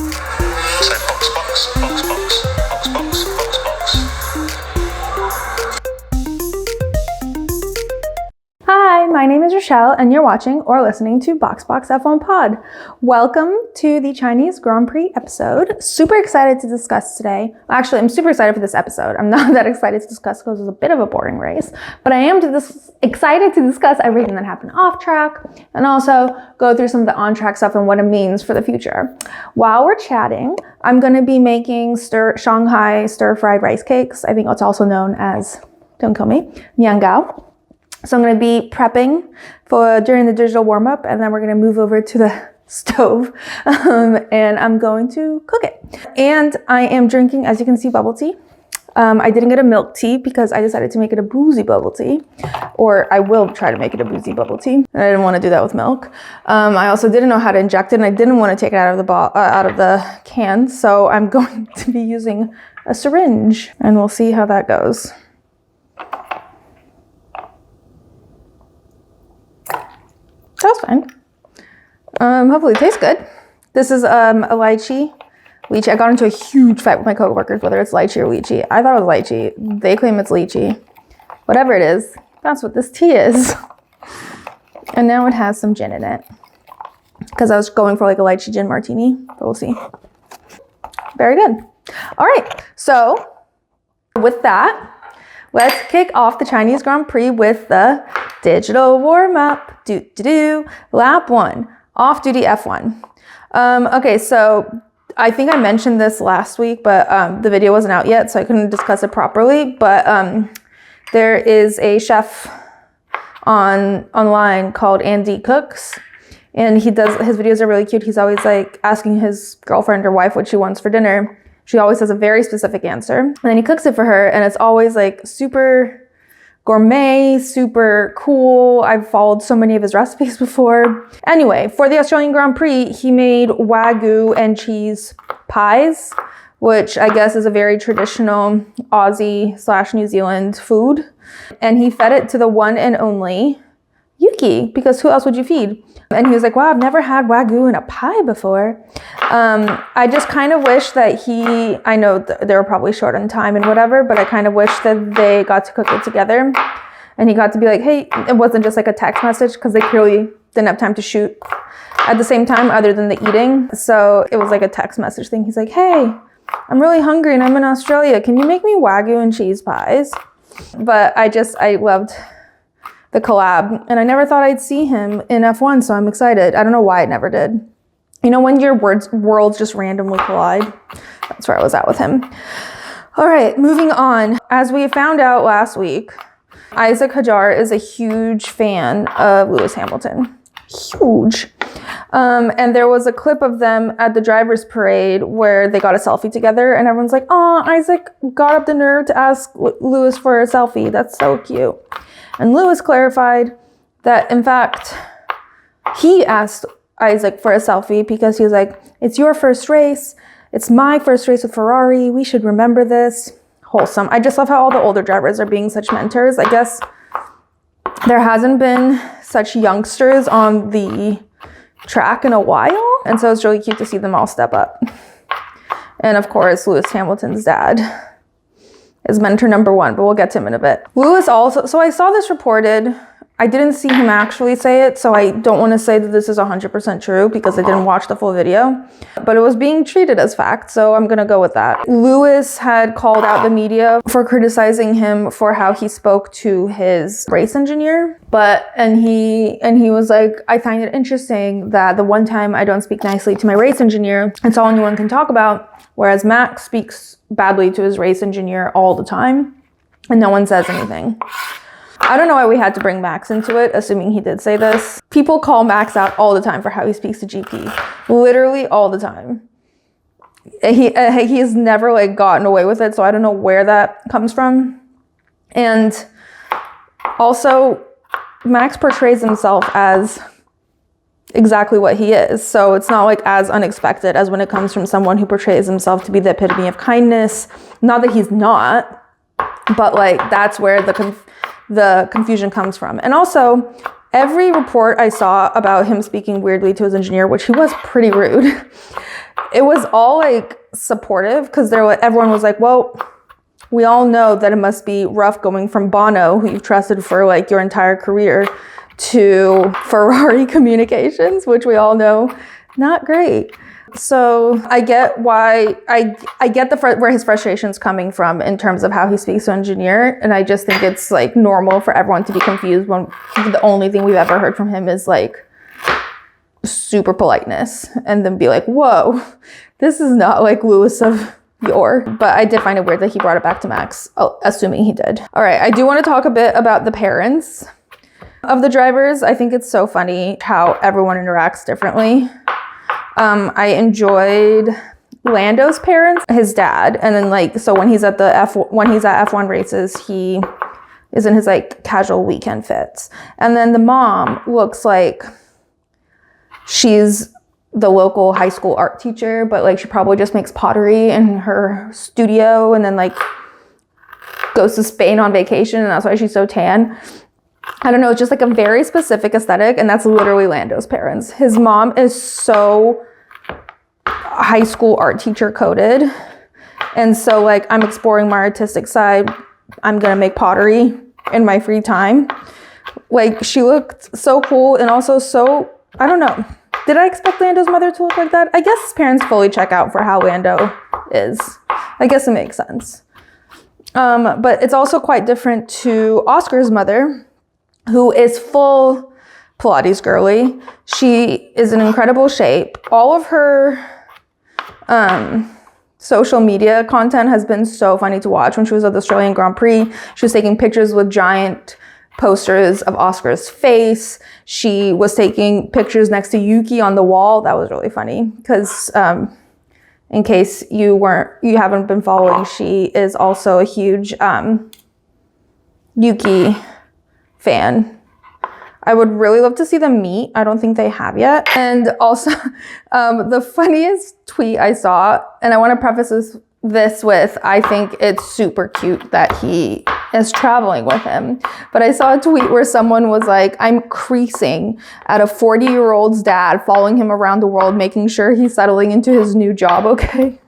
So box, box, box, box, box, box, box, box. Hi, my name is Rochelle, and you're watching or listening to BoxBox F1 Pod. Welcome to the Chinese Grand Prix episode. Super excited to discuss today. Actually, I'm super excited for this episode. I'm not that excited to discuss because it was a bit of a boring race, but I am excited to discuss everything that happened off track and also go through some of the on-track stuff and what it means for the future. While we're chatting, I'm going to be making Shanghai stir-fried rice cakes. I think it's also known as, don't kill me, niangao. So I'm going to be prepping during the digital warm-up, and then we're going to move over to the stove, and I'm going to cook it. And I am drinking, as you can see, bubble tea. I didn't get a milk tea because I decided to make it a boozy bubble tea, or I will try to make it a boozy bubble tea. And I didn't want to do that with milk. I also didn't know how to inject it, and I didn't want to take it out of the can, so I'm going to be using a syringe, and we'll see how that goes. That's fine. Hopefully it tastes good. This is a lychee. I got into a huge fight with my coworkers whether it's lychee or lychee. I thought it was lychee. They claim it's lychee. Whatever it is, that's what this tea is. And now it has some gin in it. Because I was going for like a lychee gin martini, but we'll see. Very good. All right, so with that, let's kick off the Chinese Grand Prix with the digital warm-up. Lap 1, off-duty F1. Okay, so I think I mentioned this last week, but the video wasn't out yet, so I couldn't discuss it properly. But there is a chef online called Andy Cooks, and his videos are really cute. He's always like asking his girlfriend or wife what she wants for dinner. She always has a very specific answer, and then he cooks it for her, and it's always like super gourmet, super cool. I've followed so many of his recipes before. Anyway, for the Australian Grand Prix, he made wagyu and cheese pies, which I guess is a very traditional Aussie/New Zealand food. And he fed it to the one and only Yuki, because who else would you feed? And he was like, wow, I've never had wagyu in a pie before. I just kind of wish that I know they were probably short on time and whatever, but I kind of wish that they got to cook it together. And he got to be like, hey, it wasn't just like a text message because they clearly didn't have time to shoot at the same time other than the eating. So it was like a text message thing. He's like, hey, I'm really hungry and I'm in Australia. Can you make me wagyu and cheese pies? But I loved the collab, and I never thought I'd see him in F1, so I'm excited. I don't know why I never did. You know, when your worlds just randomly collide, that's where I was at with him. All right, moving on. As we found out last week, Isack is a huge fan of Lewis Hamilton. Huge. And there was a clip of them at the driver's parade where they got a selfie together, and everyone's like, oh, Isack got up the nerve to ask Lewis for a selfie. That's so cute. And Lewis clarified that, in fact, he asked Isack for a selfie because he was like, it's your first race. It's my first race with Ferrari. We should remember this. Wholesome. I just love how all the older drivers are being such mentors. I guess there hasn't been such youngsters on the track in a while. And so it's really cute to see them all step up. And of course, Lewis Hamilton's dad is mentor number 1, but we'll get to him in a bit. Lewis also, so I saw this reported. I didn't see him actually say it, so I don't want to say that this is 100% true because I didn't watch the full video, but it was being treated as fact, so I'm gonna go with that. Lewis had called out the media for criticizing him for how he spoke to his race engineer, and he was like, I find it interesting that the one time I don't speak nicely to my race engineer, it's all anyone can talk about, whereas Max speaks badly to his race engineer all the time, and no one says anything. I don't know why we had to bring Max into it, assuming he did say this. People call Max out all the time for how he speaks to GP. Literally all the time. He has never like gotten away with it, so I don't know where that comes from. And also, Max portrays himself as exactly what he is. So it's not like as unexpected as when it comes from someone who portrays himself to be the epitome of kindness. Not that he's not, but like that's where the confusion comes from. And also, every report I saw about him speaking weirdly to his engineer, which he was pretty rude, it was all like supportive because everyone was like, well, we all know that it must be rough going from Bono, who you've trusted for like your entire career, to Ferrari communications, which we all know, not great. So I get why, I get where his frustration is coming from in terms of how he speaks to engineer. And I just think it's like normal for everyone to be confused when the only thing we've ever heard from him is like super politeness, and then be like, whoa, this is not like Lewis of yore. But I did find it weird that he brought it back to Max, assuming he did. All right, I do want to talk a bit about the parents of the drivers. I think it's so funny how everyone interacts differently. I enjoyed Lando's parents, his dad, and then like, so when he's at F1 races, he is in his like casual weekend fits. And then the mom looks like she's the local high school art teacher, but like she probably just makes pottery in her studio and then like goes to Spain on vacation, and that's why she's so tan. I don't know, it's just like a very specific aesthetic, and that's literally Lando's parents. His mom is so high school art teacher coded, and so like I'm exploring my artistic side. I'm gonna make pottery in my free time. Like she looked so cool, and also so, I don't know, did I expect Lando's mother to look like that? I guess his parents fully check out for how Lando is. I guess it makes sense. But it's also quite different to Oscar's mother, who is full Pilates girly. She is in incredible shape. All of her social media content has been so funny to watch. When she was at the Australian Grand Prix, she was taking pictures with giant posters of Oscar's face. She was taking pictures next to Yuki on the wall. That was really funny because in case you haven't been following, she is also a huge Yuki fan. I would really love to see them meet. I don't think they have yet. And also, the funniest tweet I saw, and I want to preface this with, I think it's super cute that he is traveling with him. But I saw a tweet where someone was like, I'm creasing at a 40-year-old's dad following him around the world, making sure he's settling into his new job, okay?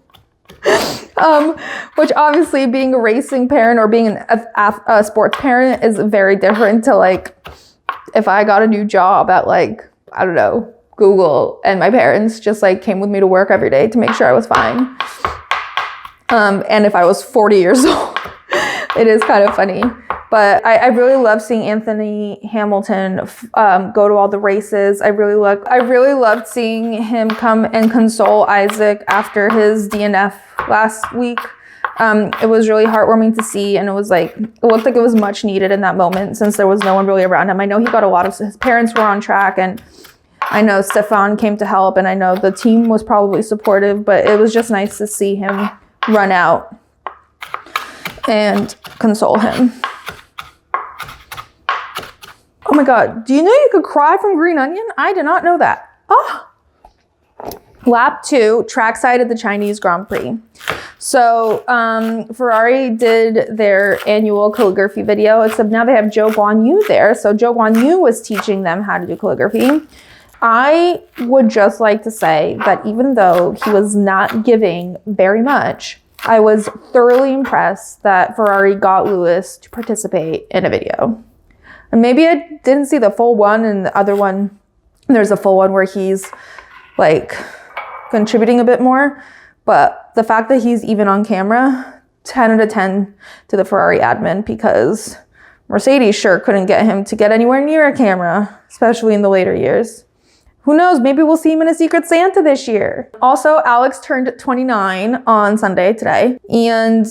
Which obviously being a racing parent or being a sports parent is very different to like, if I got a new job at like, I don't know, Google, and my parents just like came with me to work every day to make sure I was fine. And if I was 40 years old, it is kind of funny. But I really love seeing Anthony Hamilton go to all the races. I really loved seeing him come and console Isack after his DNF last week. It was really heartwarming to see, and it looked like it was much needed in that moment since there was no one really around him. I know he got his parents were on track, and I know Stefan came to help, and I know the team was probably supportive, but it was just nice to see him run out and console him. Oh my God, do you know you could cry from green onion? I did not know that. Oh. Lap 2, trackside at the Chinese Grand Prix. So Ferrari did their annual calligraphy video, except now they have Zhou Guanyu there. So Zhou Guanyu was teaching them how to do calligraphy. I would just like to say that even though he was not giving very much, I was thoroughly impressed that Ferrari got Lewis to participate in a video. And maybe I didn't see the full one, and the other one, there's a full one where he's like contributing a bit more. But the fact that he's even on camera, 10 out of 10 to the Ferrari admin, because Mercedes sure couldn't get him to get anywhere near a camera, especially in the later years. Who knows, maybe we'll see him in a Secret Santa this year. Also, Alex turned 29 on Sunday today, and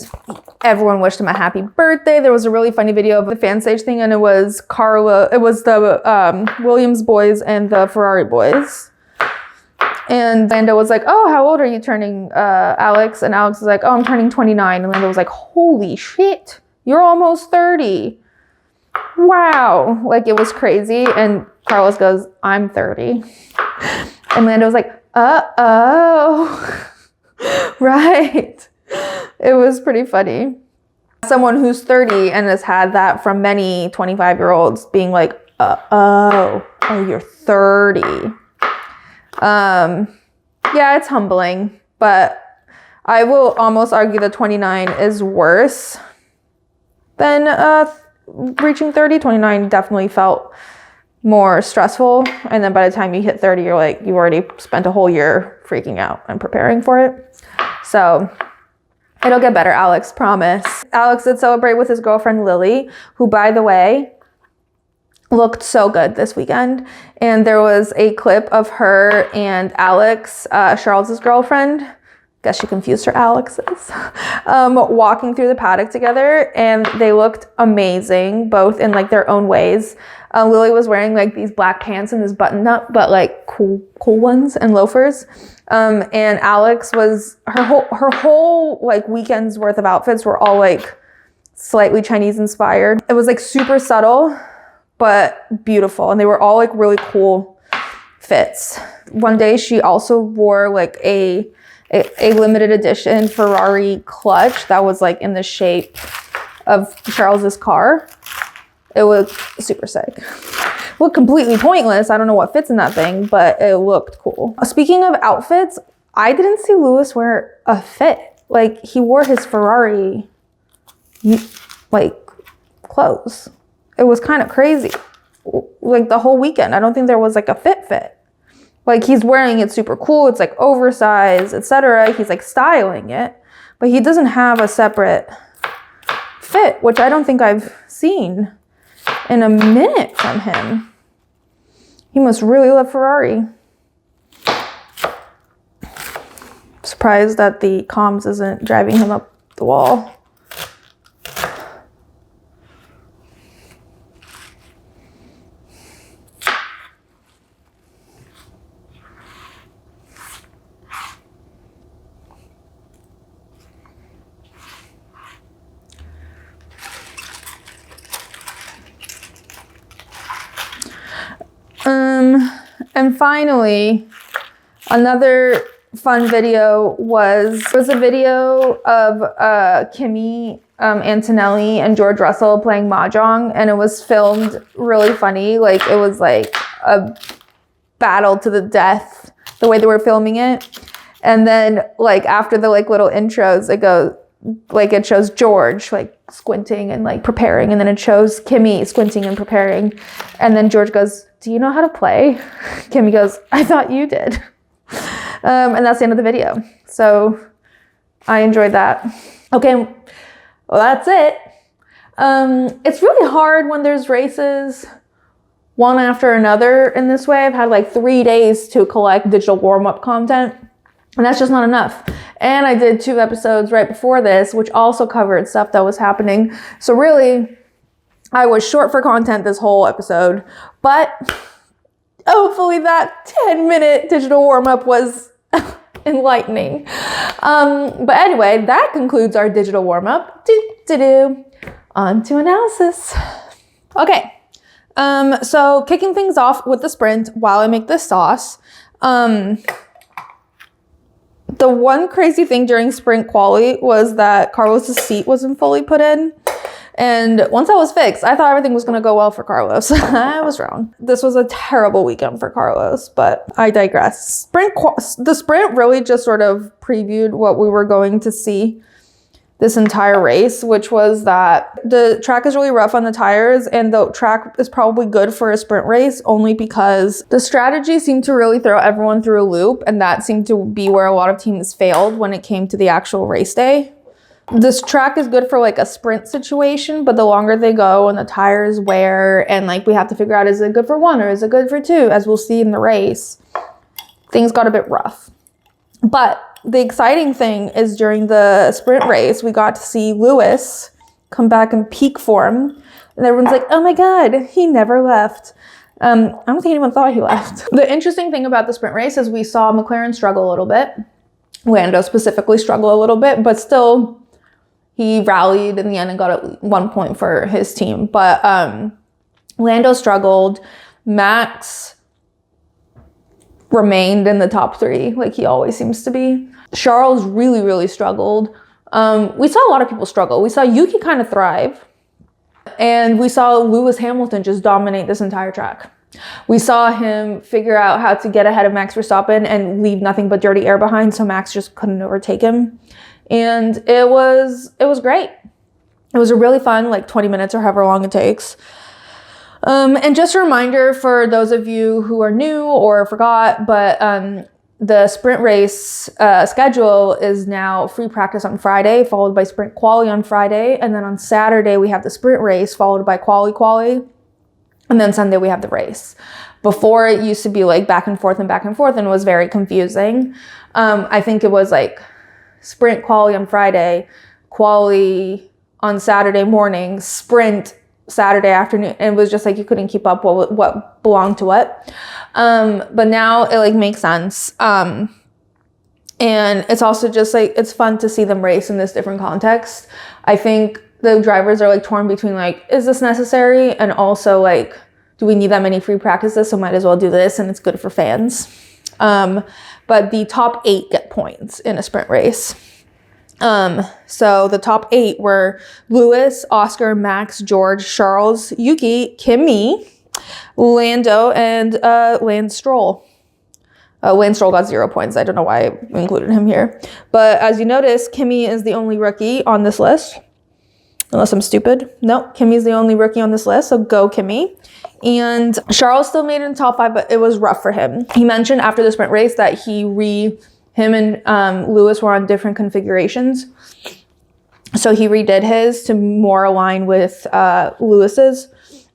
everyone wished him a happy birthday. There was a really funny video of the fan stage thing, and it was the Williams boys and the Ferrari boys. And Lando was like, oh, how old are you turning, Alex? And Alex was like, oh, I'm turning 29. And Lando was like, holy shit, you're almost 30. Wow. Like, it was crazy. And Carlos goes, I'm 30. And Lando was like, uh-oh. Right. It was pretty funny. Someone who's 30 and has had that from many 25-year-olds being like, oh, you're 30. Yeah, it's humbling. but I will almost argue that 29 is worse than reaching 30. 29 definitely felt more stressful. And then by the time you hit 30, you're like, you already spent a whole year freaking out and preparing for it. So it'll get better, Alex, promise. Alex did celebrate with his girlfriend, Lily, who, by the way, looked so good this weekend. And there was a clip of her and Alex, Charles's girlfriend, guess she confused her Alex's, walking through the paddock together, and they looked amazing, both in like their own ways. Lily was wearing like these black pants and this button up, but like cool ones, and loafers. And Alex was, her whole like weekend's worth of outfits were all like slightly Chinese inspired. It was like super subtle, but beautiful. And they were all like really cool fits. One day she also wore like a limited edition Ferrari clutch that was like in the shape of Charles's car. It was super sick. Looked completely pointless. I don't know what fits in that thing, but it looked cool. Speaking of outfits, I didn't see Lewis wear a fit. Like, he wore his Ferrari like clothes. It was kind of crazy. Like the whole weekend, I don't think there was like a fit. Like, he's wearing it super cool. It's like oversized, etc. He's like styling it, but he doesn't have a separate fit, which I don't think I've seen in a minute from him. He must really love Ferrari. Surprised that the comms isn't driving him up the wall. And finally, another fun video was a video of Kimi Antonelli and George Russell playing mahjong, and it was filmed really funny. Like, it was like a battle to the death, the way they were filming it. And then like after the like little intros, it goes like, it shows George like squinting and like preparing, and then it shows Kimi squinting and preparing, and then George goes, "Do you know how to play?" Kimi goes, "I thought you did." And that's the end of the video. So I enjoyed that. Okay, well, that's it. It's really hard when there's races one after another in this way. I've had like 3 days to collect digital warm-up content, and that's just not enough. And I did 2 episodes right before this, which also covered stuff that was happening. So really, I was short for content this whole episode, but hopefully that 10-minute digital warm-up was enlightening. But anyway, that concludes our digital warm-up. On to analysis. Okay, so kicking things off with the sprint while I make this sauce. The one crazy thing during sprint quali was that Carlos's seat wasn't fully put in. And once that was fixed, I thought everything was going to go well for Carlos. I was wrong. This was a terrible weekend for Carlos, but I digress. The sprint really just sort of previewed what we were going to see this entire race, which was that the track is really rough on the tires, and the track is probably good for a sprint race only because the strategy seemed to really throw everyone through a loop, and that seemed to be where a lot of teams failed when it came to the actual race day. This track is good for like a sprint situation, but the longer they go and the tires wear, and like we have to figure out, is it good for 1 or is it good for 2, as we'll see in the race, things got a bit rough. But the exciting thing is during the sprint race, we got to see Lewis come back in peak form, and everyone's like, "Oh my God, he never left." I don't think anyone thought he left. The interesting thing about the sprint race is we saw McLaren struggle a little bit. Lando specifically struggle a little bit, but still he rallied in the end and got 1 point for his team. But Lando struggled. Max remained in the top 3 like he always seems to be. Charles really struggled. We saw a lot of people struggle. We saw Yuki kind of thrive, and we saw Lewis Hamilton just dominate this entire track. We saw him figure out how to get ahead of Max Verstappen and leave nothing but dirty air behind, so Max just couldn't overtake him. And it was great. It was a really fun, like 20 minutes or however long it takes. And just a reminder for those of you who are new or forgot, but the sprint race schedule is now free practice on Friday, followed by sprint quali on Friday. And then on Saturday, we have the sprint race, followed by quali. And then Sunday, we have the race. Before, it used to be like back and forth, and it was very confusing. I think it was like sprint quali on Friday, quali on Saturday morning, sprint Saturday afternoon. And it was just like you couldn't keep up what belonged to what. But now it like makes sense. And it's also just like, it's fun to see them race in this different context. I think the drivers are like torn between like, is this necessary? And also like, do we need that many free practices? So might as well do this, and it's good for fans. But the top 8 get points in a sprint race. So the top 8 were Lewis, Oscar, Max, George, Charles, Yuki, Kimi, Lando, and Lance Stroll. Lance Stroll got 0 points. I don't know why I included him here. But as you notice, Kimi is the only rookie on this list. Unless I'm stupid. No, Kimi's the only rookie on this list, so go Kimi. And Charles still made it in top 5, but it was rough for him. He mentioned after the sprint race that him and Lewis were on different configurations. So he redid his to more align with Lewis's,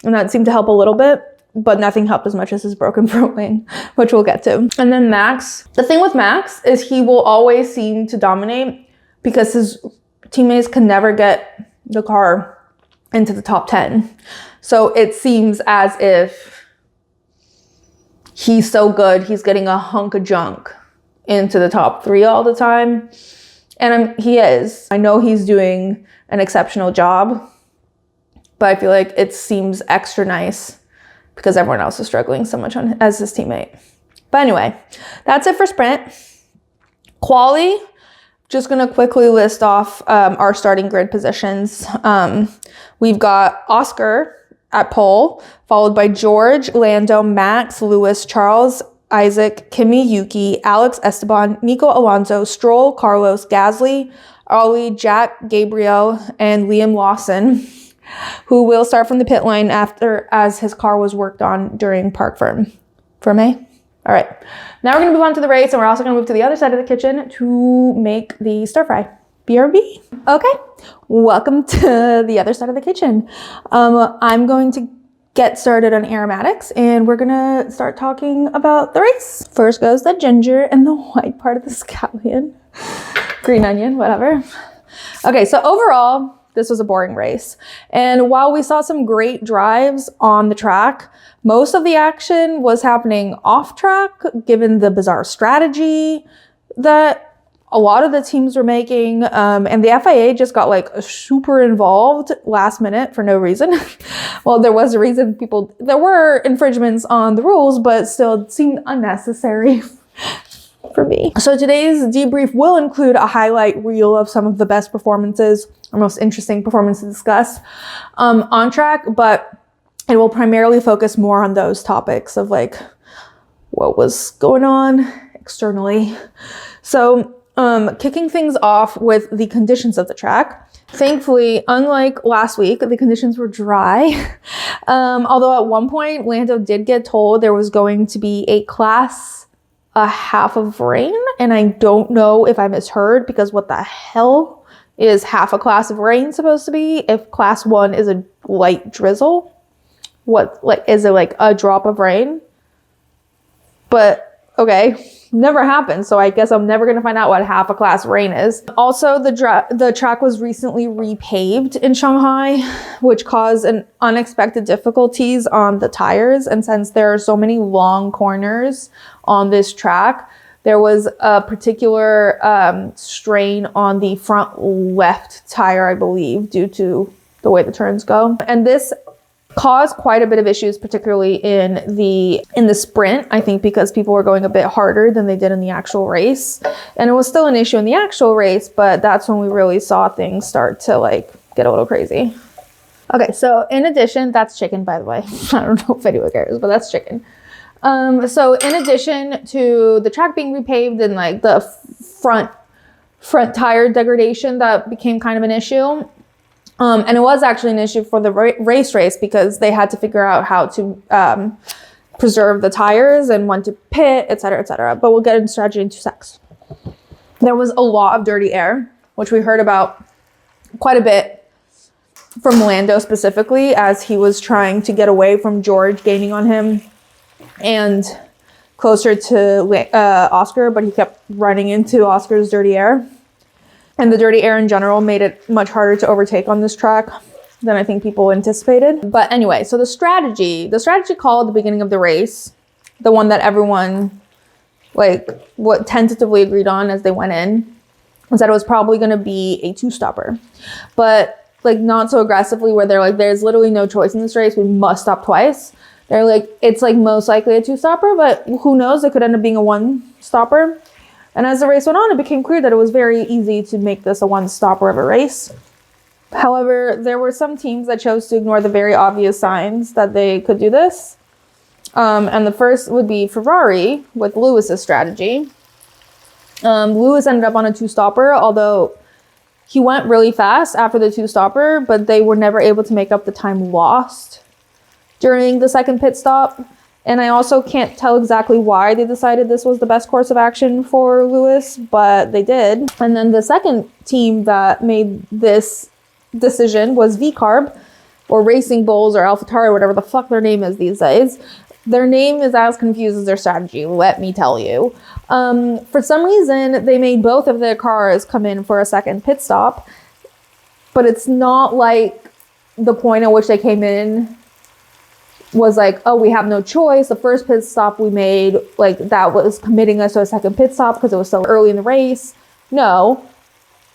and that seemed to help a little bit, but nothing helped as much as his broken front wing, which we'll get to. And then Max. The thing with Max is he will always seem to dominate because his teammates can never get the car into the top 10. So it seems as if he's so good, he's getting a hunk of junk into the top 3 all the time. And he is. I know he's doing an exceptional job, but I feel like it seems extra nice because everyone else is struggling so much as his teammate. But anyway, that's it for sprint. Quali. Just going to quickly list off our starting grid positions. We've got Oscar at pole, followed by George, Lando, Max, Lewis, Charles, Isack, Kimi, Yuki, Alex, Esteban, Nico, Alonso, Stroll, Carlos, Gasly, Ollie, Jack, Gabriel, and Liam Lawson, who will start from the pit lane as his car was worked on during Park Ferme. All right, now we're gonna move on to the race, and we're also gonna move to the other side of the kitchen to make the stir fry. BRB. Okay, welcome to the other side of the kitchen. I'm going to get started on aromatics, and we're gonna start talking about the race. First goes the ginger and the white part of the scallion. Green onion, whatever. Okay, so overall, this was a boring race. And while we saw some great drives on the track, most of the action was happening off track, given the bizarre strategy that a lot of the teams were making. And the FIA just got like super involved last minute for no reason. Well, there was a reason there were infringements on the rules, but still it seemed unnecessary for me. So today's debrief will include a highlight reel of some of the best performances or most interesting performances to discuss on track, but it will primarily focus more on those topics of like what was going on externally. So kicking things off with the conditions of the track. Thankfully, unlike last week, the conditions were dry. Although at one point, Lando did get told there was going to be a half of rain, and I don't know if I misheard, because what the hell is half a class of rain supposed to be if class 1 is a light drizzle? What, like, is it like a drop of rain? But okay, never happened, so I guess I'm never gonna find out what half a class of rain is. Also, the track was recently repaved in Shanghai, which caused unexpected difficulties on the tires, and since there are so many long corners on this track, there was a particular strain on the front left tire, I believe, due to the way the turns go. And this caused quite a bit of issues, particularly in the sprint, I think, because people were going a bit harder than they did in the actual race. And it was still an issue in the actual race, but that's when we really saw things start to like get a little crazy. Okay, so in addition, that's chicken, by the way. I don't know if anyone cares, but that's chicken. So in addition to the track being repaved and like the front tire degradation that became kind of an issue, and it was actually an issue for the race because they had to figure out how to preserve the tires and when to pit, etc., etc. But we'll get into strategy in 2 secs. There was a lot of dirty air, which we heard about quite a bit from Lando specifically, as he was trying to get away from George gaining on him and closer to Oscar, but he kept running into Oscar's dirty air. And the dirty air in general made it much harder to overtake on this track than I think people anticipated. But anyway, so the strategy call at the beginning of the race, the one that everyone what tentatively agreed on as they went in, was that it was probably going to be a 2-stopper, but like not so aggressively where they're like, there's literally no choice in this race, we must stop twice. They're like, it's like most likely a 2-stopper, but who knows, it could end up being a 1-stopper. And as the race went on, it became clear that it was very easy to make this a 1-stopper of a race. However, there were some teams that chose to ignore the very obvious signs that they could do this. And the first would be Ferrari with Lewis's strategy. Lewis ended up on a 2-stopper, although he went really fast after the 2-stopper, but they were never able to make up the time lost during the second pit stop. And I also can't tell exactly why they decided this was the best course of action for Lewis, but they did. And then the second team that made this decision was VCarb, or Racing Bulls, or AlphaTauri, whatever the fuck their name is these days. Their name is as confused as their strategy, let me tell you. For some reason, they made both of their cars come in for a second pit stop, but it's not like the point at which they came in was like, oh, we have no choice. The first pit stop we made, like, that was committing us to a second pit stop because it was so early in the race. No,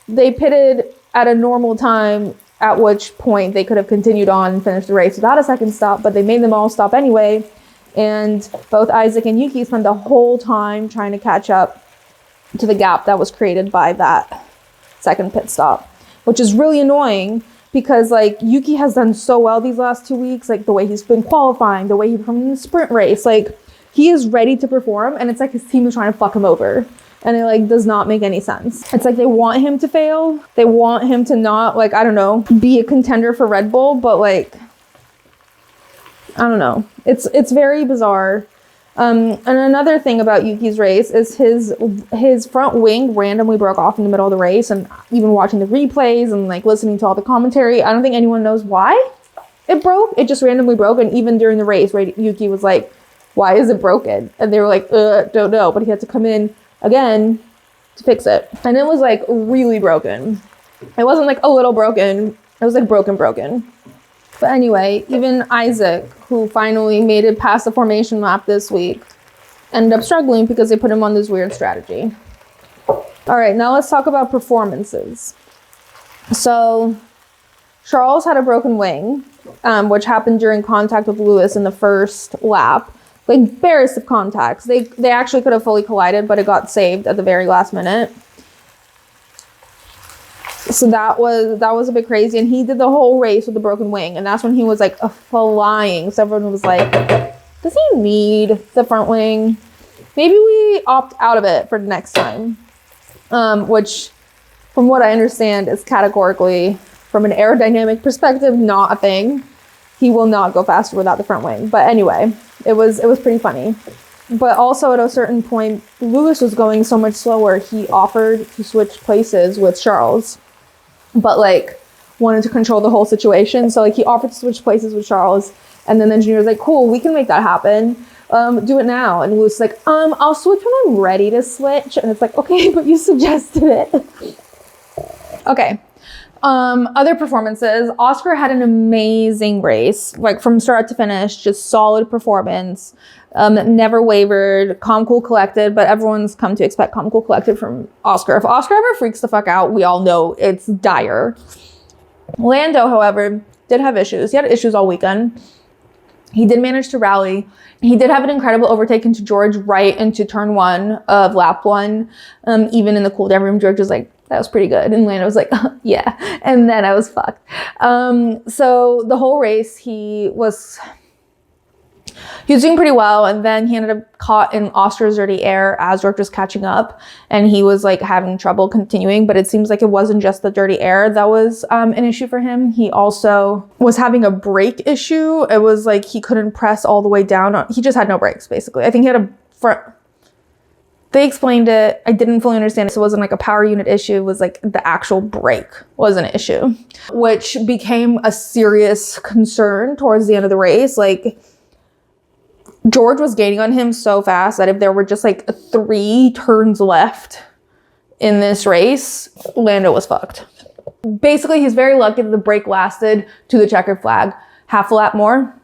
they pitted at a normal time, at which point they could have continued on and finished the race without a second stop, but they made them all stop anyway. And both Isack and Yuki spent the whole time trying to catch up to the gap that was created by that second pit stop, which is really annoying because like Yuki has done so well these last 2 weeks, like the way he's been qualifying, the way he performed in the sprint race, like he is ready to perform, and it's like his team is trying to fuck him over. And it like does not make any sense. It's like they want him to fail. They want him to not, like, I don't know, be a contender for Red Bull, but like, I don't know. It's very bizarre. And another thing about Yuki's race is his front wing randomly broke off in the middle of the race, and even watching the replays and like listening to all the commentary, I don't think anyone knows why it broke. It just randomly broke, and even during the race, right, Yuki was like, why is it broken? And they were like, don't know, but he had to come in again to fix it. And it was like really broken. It wasn't like a little broken, it was like broken. But anyway, even Isack, who finally made it past the formation lap this week, ended up struggling because they put him on this weird strategy. All right, now let's talk about performances. So Charles had a broken wing, which happened during contact with Lewis in the first lap. Like barest of contacts. They actually could have fully collided, but it got saved at the very last minute. So that was a bit crazy, and he did the whole race with a broken wing, and that's when he was like flying. So everyone was like, does he need the front wing? Maybe we opt out of it for next time. Which, from what I understand, is categorically, from an aerodynamic perspective, not a thing. He will not go faster without the front wing. But anyway, it was pretty funny. But also at a certain point, Lewis was going so much slower, he offered to switch places with Charles, but like wanted to control the whole situation. So like he offered to switch places with Charles, and then the engineer was like, cool, we can make that happen. Do it now. And Lewis was like, I'll switch when I'm ready to switch. And it's like, okay, but you suggested it. Okay. Other performances. Oscar had an amazing race, like from start to finish, just solid performance. Never wavered, calm, cool, collected, but everyone's come to expect calm, cool, collected from Oscar. If Oscar ever freaks the fuck out, we all know it's dire. Lando, however, did have issues. He had issues all weekend. He did manage to rally. He did have an incredible overtake into George right into turn 1 of lap 1. Even in the cool down room, George was like, that was pretty good. And Lando was like, yeah. And then I was fucked. So the whole race, he was doing pretty well. And then he ended up caught in Austria's dirty air as George was catching up. And he was like having trouble continuing. But it seems like it wasn't just the dirty air that was an issue for him. He also was having a brake issue. It was like he couldn't press all the way down. He just had no brakes, basically. I think he had a front... They explained it. I didn't fully understand it. So it wasn't like a power unit issue. It was like the actual brake was an issue, which became a serious concern towards the end of the race. Like, George was gaining on him so fast that if there were just like 3 turns left in this race, Lando was fucked. Basically, he's very lucky that the break lasted to the checkered flag. Half a lap more,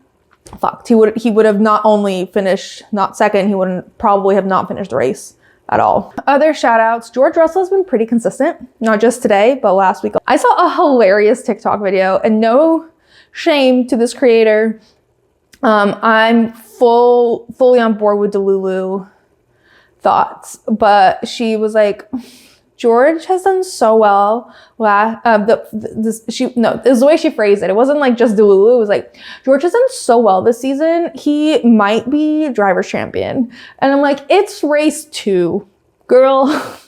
fucked. He would have not only finished not second, he wouldn't probably have not finished the race at all. Other shout outs, George Russell has been pretty consistent, not just today, but last week. I saw a hilarious TikTok video, and no shame to this creator. I'm fully on board with Delulu thoughts, but she was like, George has done so well. It was the way she phrased it. It wasn't like just Delulu. It was like, George has done so well this season. He might be driver's champion. And I'm like, it's race 2, girl.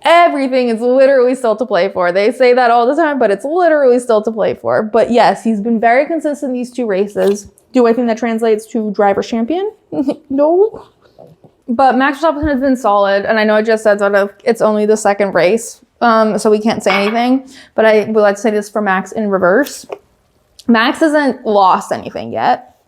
Everything is literally still to play for. They say that all the time, but it's literally still to play for. But yes, he's been very consistent these 2 races. Do I think that translates to driver's champion? No. But Max Verstappen has been solid, and I know I just said that it's only the 2nd race, so we can't say anything, but I would like to say this for Max in reverse. Max hasn't lost anything yet.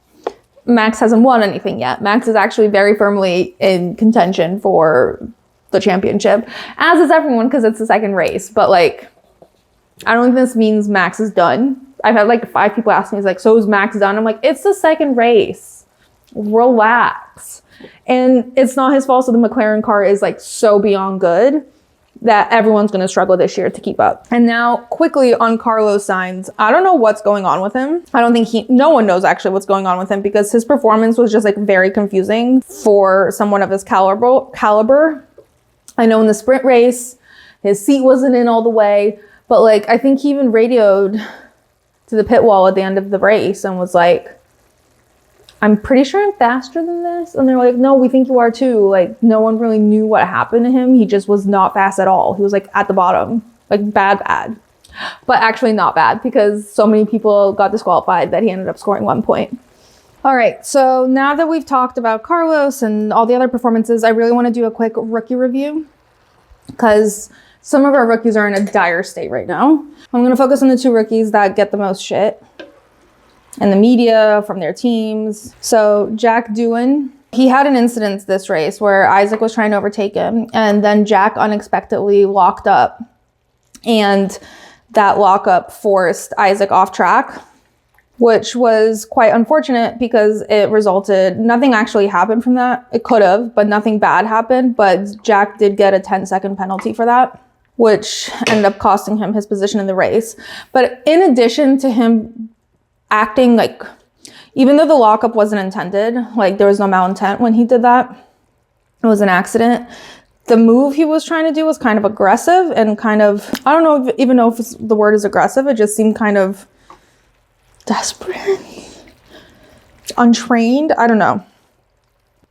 Max hasn't won anything yet. Max is actually very firmly in contention for the championship, as is everyone, because it's the 2nd race. But like, I don't think this means Max is done. I've had like 5 people ask me, like, so is Max done? I'm like, it's the 2nd race. Relax. And it's not his fault. So the McLaren car is like so beyond good that everyone's going to struggle this year to keep up. And now quickly on Carlos Sainz, I don't know what's going on with him. I don't think no one knows actually what's going on with him, because his performance was just like very confusing for someone of his caliber. I know in the sprint race, his seat wasn't in all the way, but like, I think he even radioed to the pit wall at the end of the race and was like, I'm pretty sure I'm faster than this. And they're like, no, we think you are too. Like, no one really knew what happened to him. He just was not fast at all. He was like at the bottom, like bad. But actually not bad, because so many people got disqualified that he ended up scoring 1 point. All right, so now that we've talked about Carlos and all the other performances, I really want to do a quick rookie review, because some of our rookies are in a dire state right now. I'm going to focus on the 2 rookies that get the most shit and the media from their teams. So Jack Doohan, he had an incident this race where Isack was trying to overtake him, and then Jack unexpectedly locked up, and that lockup forced Isack off track, which was quite unfortunate because it resulted, nothing actually happened from that. It could have, but nothing bad happened. But Jack did get a 10-second penalty for that, which ended up costing him his position in the race. But in addition to him acting like, even though the lockup wasn't intended, like there was no malintent when he did that, it was an accident. The move he was trying to do was kind of aggressive and kind of, I don't know even know if the word is aggressive. It just seemed kind of desperate, untrained, I don't know,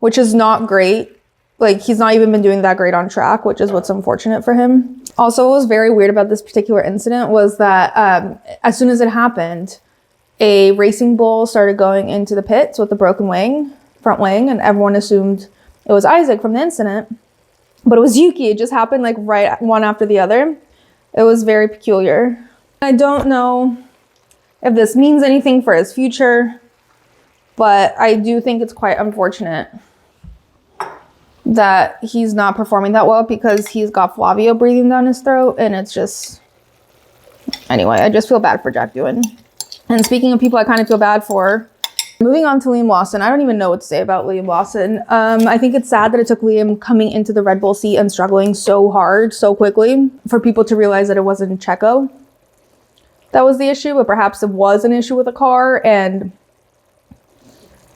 which is not great. Like, he's not even been doing that great on track, which is what's unfortunate for him. Also, what was very weird about this particular incident was that as soon as it happened, a racing bull started going into the pits with a broken wing, front wing, and everyone assumed it was Isack from the incident, but it was Yuki. It just happened like right one after the other. It was very peculiar. I don't know if this means anything for his future, but I do think it's quite unfortunate that he's not performing that well, because he's got Flavio breathing down his throat, and it's just, anyway, I just feel bad for Jack Doohan. And speaking of people I kind of feel bad for, moving on to Liam Lawson. I don't even know what to say about Liam Lawson. I think it's sad that it took Liam coming into the Red Bull seat and struggling so hard, so quickly, for people to realize that it wasn't Checo that was the issue, but perhaps it was an issue with a car and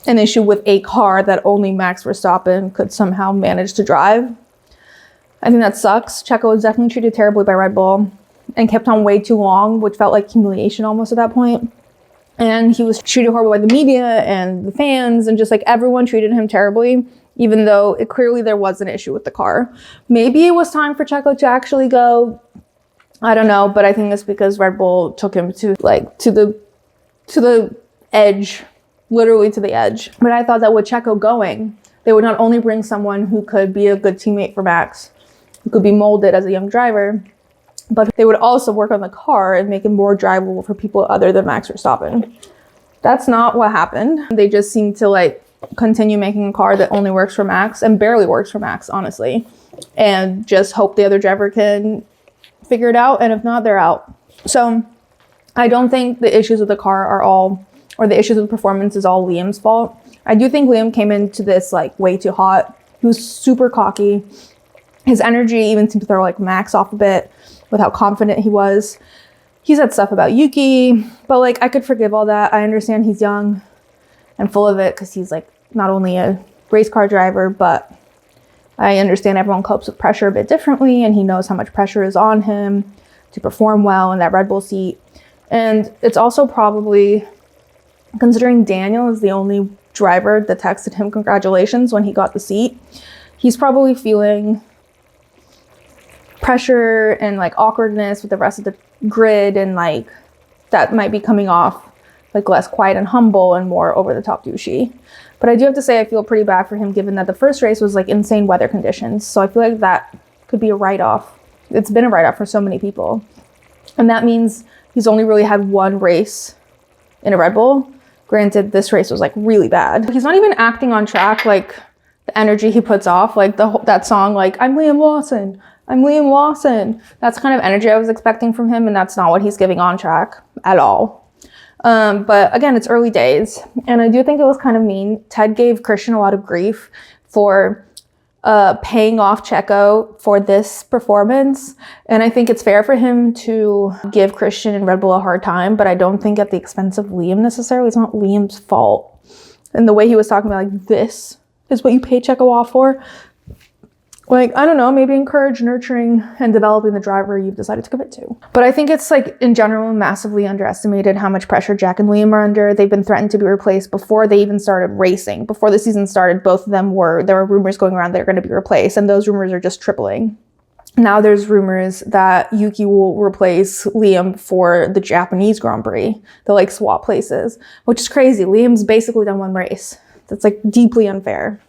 an issue with a car that only Max Verstappen could somehow manage to drive. I think that sucks. Checo was definitely treated terribly by Red Bull and kept on way too long, which felt like humiliation almost at that point. And he was treated horribly by the media and the fans, and just like everyone treated him terribly, even though clearly there was an issue with the car. Maybe it was time for Checo to actually go. I don't know, but I think it's because Red Bull took him to the edge, literally to the edge. But I thought that with Checo going, they would not only bring someone who could be a good teammate for Max, who could be molded as a young driver, but they would also work on the car and make it more drivable for people other than Max Verstappen. That's not what happened. They just seem to like continue making a car that only works for Max and barely works for Max, honestly, and just hope the other driver can figure it out. And if not, they're out. So I don't think the issues with the car are all, or the issues with performance is all Liam's fault. I do think Liam came into this like way too hot. He was super cocky. His energy even seemed to throw like Max off a bit with how confident he was. He said stuff about Yuki, but like I could forgive all that. I understand he's young and full of it because he's like not only a race car driver, but I understand everyone copes with pressure a bit differently, and he knows how much pressure is on him to perform well in that Red Bull seat. And it's also probably, considering Daniel is the only driver that texted him congratulations when he got the seat, he's probably feeling pressure and like awkwardness with the rest of the grid, and like that might be coming off like less quiet and humble and more over the top douchey. But I do have to say I feel pretty bad for him, given that the first race was like insane weather conditions. So I feel like that could be a write-off. It's been a write-off for so many people. And that means he's only really had one race in a Red Bull. Granted, this race was like really bad. He's not even acting on track, like the energy he puts off, like that song, like I'm Liam Lawson, I'm Liam Lawson. That's kind of energy I was expecting from him, and that's not what he's giving on track at all. But again, it's early days, and I do think it was kind of mean. Ted gave Christian a lot of grief for paying off Checo for this performance, and I think it's fair for him to give Christian and Red Bull a hard time, but I don't think at the expense of Liam necessarily. It's not Liam's fault. And the way he was talking about like, this is what you pay Checo off for. Like, I don't know, maybe encourage nurturing and developing the driver you've decided to commit to. But I think it's like, in general, massively underestimated how much pressure Jack and Liam are under. They've been threatened to be replaced before they even started racing. Before the season started, both of them there were rumors going around they're going to be replaced, and those rumors are just tripling. Now there's rumors that Yuki will replace Liam for the Japanese Grand Prix. They'll like swap places, which is crazy. Liam's basically done one race. That's like deeply unfair.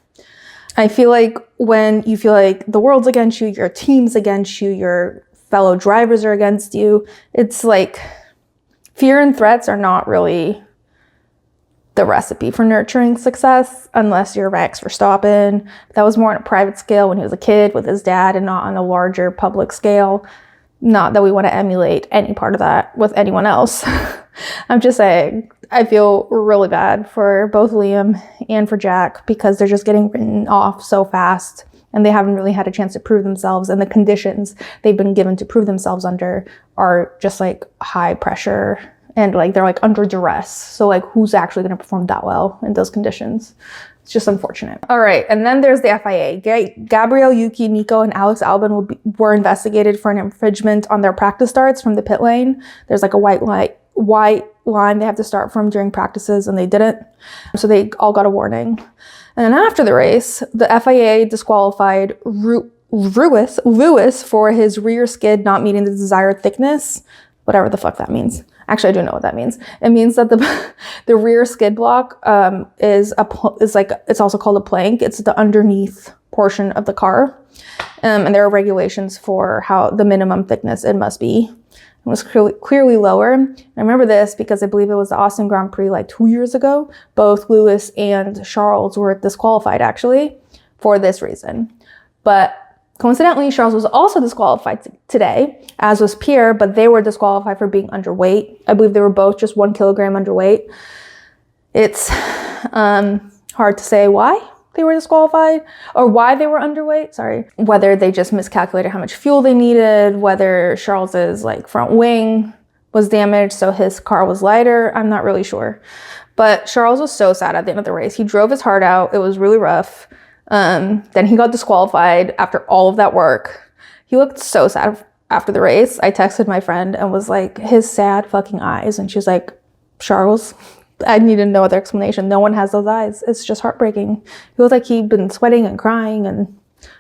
I feel like when you feel like the world's against you, your team's against you, your fellow drivers are against you, it's like fear and threats are not really the recipe for nurturing success unless you're Max Verstappen. That was more on a private scale when he was a kid with his dad, and not on a larger public scale. Not that we want to emulate any part of that with anyone else. I'm just saying, I feel really bad for both Liam and for Jack because they're just getting written off so fast, and they haven't really had a chance to prove themselves, and the conditions they've been given to prove themselves under are just like high pressure, and like they're like under duress. So like, who's actually going to perform that well in those conditions? It's just unfortunate. All right, and then there's the FIA. Gabriel, Yuki, Nico, and Alex Albon were investigated for an infringement on their practice starts from the pit lane. There's like a white line they have to start from during practices, and they didn't. So they all got a warning. And then after the race, the FIA disqualified Lewis for his rear skid not meeting the desired thickness, whatever the fuck that means. Actually, I do know what that means. It means that the rear skid block is like, it's also called a plank. It's the underneath portion of the car. And there are regulations for how the minimum thickness it must be. It was clearly lower. I remember this because I believe it was the Austin Grand Prix like 2 years ago. Both Lewis and Charles were disqualified actually for this reason. But coincidentally, Charles was also disqualified today, as was Pierre, but they were disqualified for being underweight. I believe they were both just 1 kilogram underweight. It's hard to say why they were disqualified or why they were underweight, sorry. Whether they just miscalculated how much fuel they needed, whether Charles's like front wing was damaged so his car was lighter, I'm not really sure. But Charles was so sad at the end of the race. He drove his heart out. It was really rough. Then he got disqualified after all of that work. He looked so sad after the race. I texted my friend and was like, his sad fucking eyes. And she was like, Charles, I needed no other explanation. No one has those eyes. It's just heartbreaking. He looked like he'd been sweating and crying, and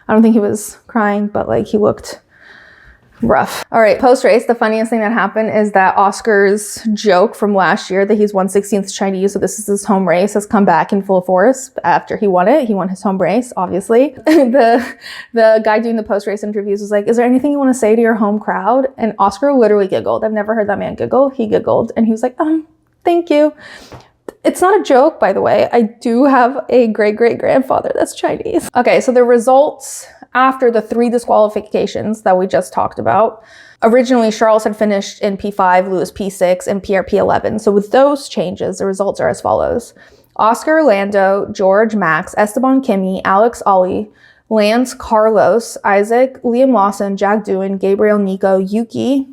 I don't think he was crying, but like he looked rough. All right, post-race, the funniest thing that happened is that Oscar's joke from last year that he's 1/16th Chinese, so this is his home race, has come back in full force after he won it. He won his home race, obviously. The guy doing the post-race interviews was like, is there anything you want to say to your home crowd? And Oscar literally giggled. I've never heard that man giggle. He giggled, and he was like, thank you. It's not a joke, by the way. I do have a great-great-grandfather that's Chinese. Okay, so the results after the 3 disqualifications that we just talked about. Originally, Charles had finished in P5, Lewis P6, and Pierre P11. So with those changes, the results are as follows. Oscar, Lando, George, Max, Esteban, Kimi, Alex, Ollie, Lance, Carlos, Isack, Liam Lawson, Jack Doohan, Gabriel, Nico, Yuki,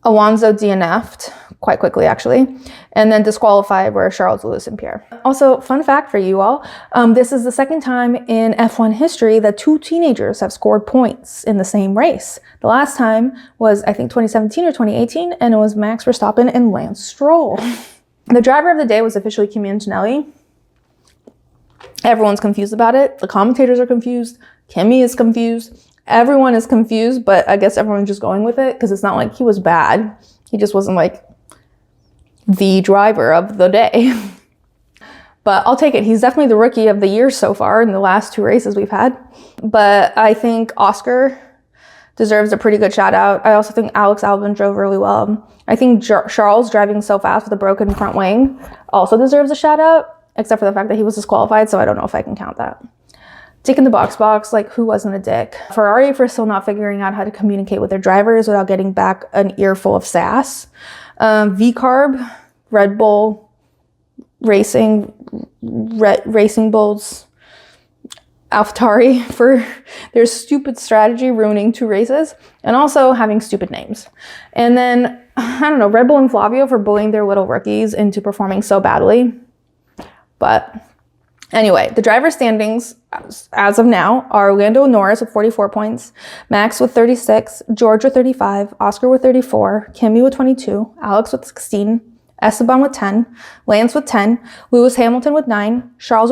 Alonso DNF'd quite quickly, actually. And then disqualified were Charles, Lewis, and Pierre. Also, fun fact for you all, this is the second time in F1 history that 2 teenagers have scored points in the same race. The last time was, I think, 2017 or 2018, and it was Max Verstappen and Lance Stroll. The driver of the day was officially Kimi Antonelli. Everyone's confused about it. The commentators are confused. Kimi is confused. Everyone is confused, but I guess everyone's just going with it because it's not like he was bad. He just wasn't like the driver of the day. But I'll take it. He's definitely the rookie of the year so far in the last 2 races we've had. But I think Oscar deserves a pretty good shout out. I also think Alex Albon drove really well. I think Charles driving so fast with a broken front wing also deserves a shout out, except for the fact that he was disqualified, so I don't know if I can count that. Dick in the box, like who wasn't a dick? Ferrari for still not figuring out how to communicate with their drivers without getting back an earful of sass. V-Carb, Red Bull, Racing Bulls, AlphaTauri for their stupid strategy ruining 2 races and also having stupid names. And then, I don't know, Red Bull and Flavio for bullying their little rookies into performing so badly. But anyway, the driver standings as of now are Lando Norris with 44 points, Max with 36, George with 35, Oscar with 34, Kimi with 22, Alex with 16, Esteban with 10, Lance with 10, Lewis Hamilton with 9, Charles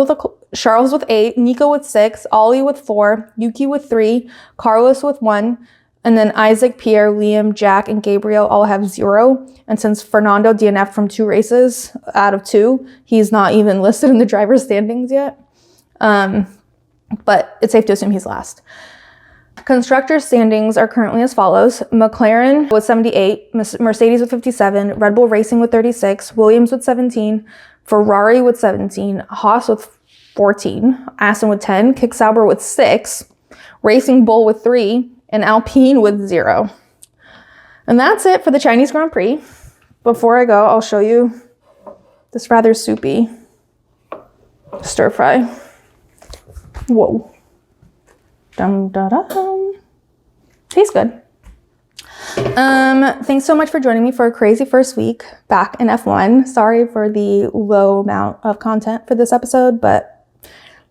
with 8, Nico with 6, Ollie with 4, Yuki with 3, Carlos with 1, and then Isack, Pierre, Liam, Jack, and Gabriel all have 0. And since Fernando DNF'd from 2 races out of 2, he's not even listed in the driver's standings yet. But it's safe to assume he's last. Constructor standings are currently as follows. McLaren with 78, Mercedes with 57, Red Bull Racing with 36, Williams with 17, Ferrari with 17, Haas with 14, Aston with 10, Kick Sauber with 6, Racing Bull with 3, and Alpine with 0. And that's it for the Chinese Grand Prix. Before I go, I'll show you this rather soupy stir fry. Whoa. Dum da dum. Tastes good. Thanks so much for joining me for a crazy first week back in F1. Sorry for the low amount of content for this episode, but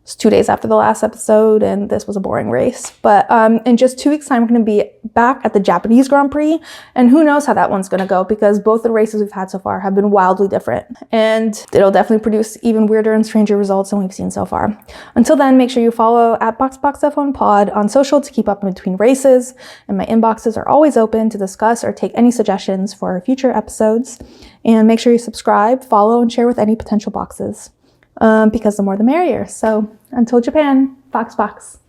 it's 2 days after the last episode and this was a boring race. But in just 2 weeks time, we're going to be back at the Japanese Grand Prix, and who knows how that one's going to go because both the races we've had so far have been wildly different, and it'll definitely produce even weirder and stranger results than we've seen so far. Until then, make sure you follow at BoxBoxF1Pod on social to keep up in between races, and my inboxes are always open to discuss or take any suggestions for future episodes. And make sure you subscribe, follow, and share with any potential boxes. Because the more the merrier. So until Japan, Box.